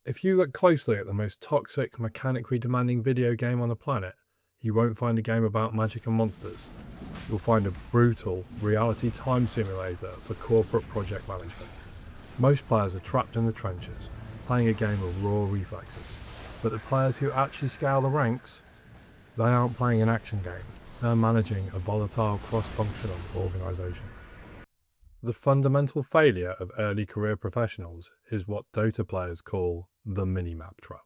If you look closely at the most toxic, mechanically demanding video game on the planet, you won't find a game about magic and monsters. You'll find a brutal, reality time simulator for corporate project management. Most players are trapped in the trenches, playing a game of raw reflexes. But the players who actually scale the ranks, they aren't playing an action game. They're managing a volatile, cross-functional organisation. The fundamental failure of early career professionals is what Dota players call the Minimap Trap.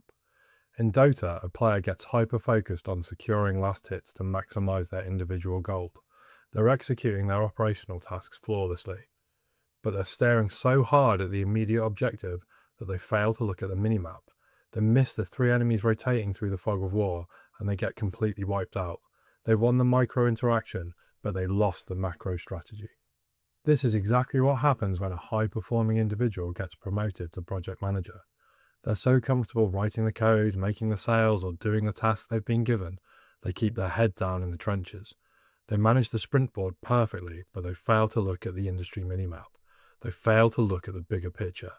In Dota, a player gets hyper-focused on securing last hits to maximise their individual gold. They're executing their operational tasks flawlessly, but they're staring so hard at the immediate objective that they fail to look at the minimap. They miss the 3 enemies rotating through the fog of war, and they get completely wiped out. They won the micro interaction, but they lost the macro strategy. This is exactly what happens when a high-performing individual gets promoted to project manager. They're so comfortable writing the code, making the sales, or doing the tasks they've been given, they keep their head down in the trenches. They manage the sprint board perfectly, but they fail to look at the industry minimap. They fail to look at the bigger picture.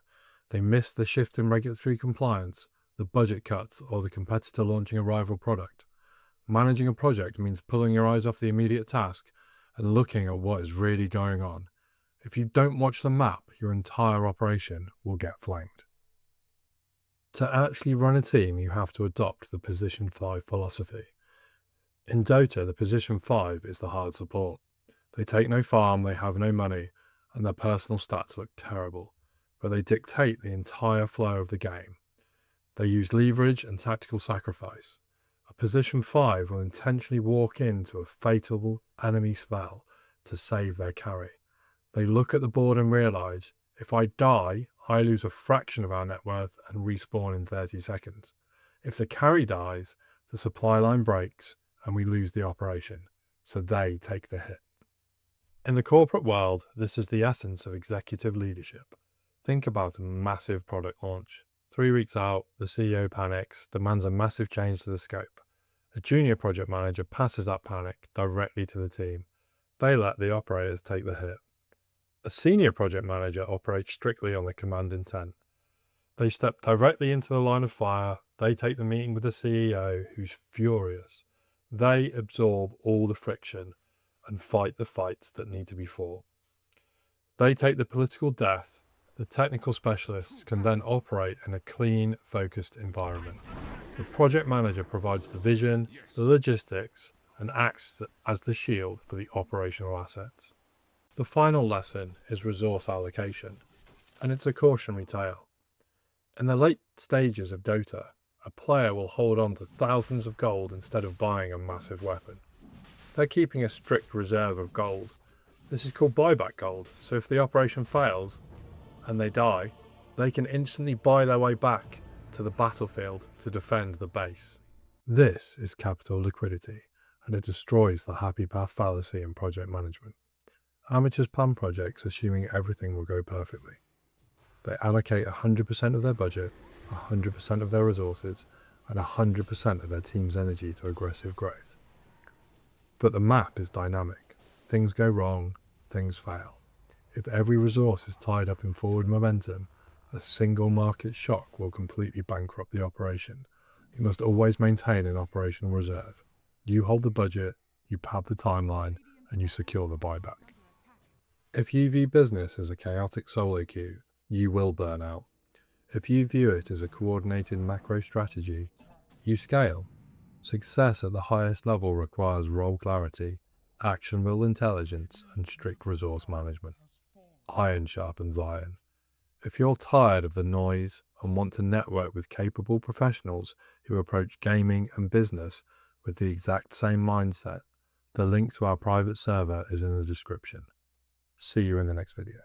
They miss the shift in regulatory compliance, the budget cuts, or the competitor launching a rival product. Managing a project means pulling your eyes off the immediate task and looking at what is really going on. If you don't watch the map, your entire operation will get flanked. To actually run a team, you have to adopt the Position 5 philosophy. In Dota, the Position 5 is the hard support. They take no farm, they have no money, and their personal stats look terrible, but they dictate the entire flow of the game. They use leverage and tactical sacrifice. A Position 5 will intentionally walk into a fatal enemy spell to save their carry. They look at the board and realise, if I die, I lose a fraction of our net worth and respawn in 30 seconds. If the carry dies, the supply line breaks and we lose the operation, so they take the hit. In the corporate world, this is the essence of executive leadership. Think about a massive product launch. 3 weeks out, the CEO panics, demands a massive change to the scope. A junior project manager passes that panic directly to the team. They let the operators take the hit. A senior project manager operates strictly on the command intent. They step directly into the line of fire, they take the meeting with the CEO, who's furious. They absorb all the friction and fight the fights that need to be fought. They take the political death. The technical specialists can then operate in a clean, focused environment. The project manager provides the vision, the logistics, and acts as the shield for the operational assets. The final lesson is resource allocation, and it's a cautionary tale. In the late stages of Dota, a player will hold on to thousands of gold instead of buying a massive weapon. They're keeping a strict reserve of gold. This is called buyback gold, so if the operation fails and they die, they can instantly buy their way back to the battlefield to defend the base. This is capital liquidity, and it destroys the happy path fallacy in project management. Amateurs plan projects assuming everything will go perfectly. They allocate 100% of their budget, 100% of their resources, and 100% of their team's energy to aggressive growth. But the map is dynamic. Things go wrong, things fail. If every resource is tied up in forward momentum, a single market shock will completely bankrupt the operation. You must always maintain an operational reserve. You hold the budget, you pad the timeline, and you secure the buyback. If you view business as a chaotic solo queue, you will burn out. If you view it as a coordinated macro strategy, you scale. Success at the highest level requires role clarity, actionable intelligence, and strict resource management. Iron sharpens iron. If you're tired of the noise and want to network with capable professionals who approach gaming and business with the exact same mindset, the link to our private server is in the description. See you in the next video.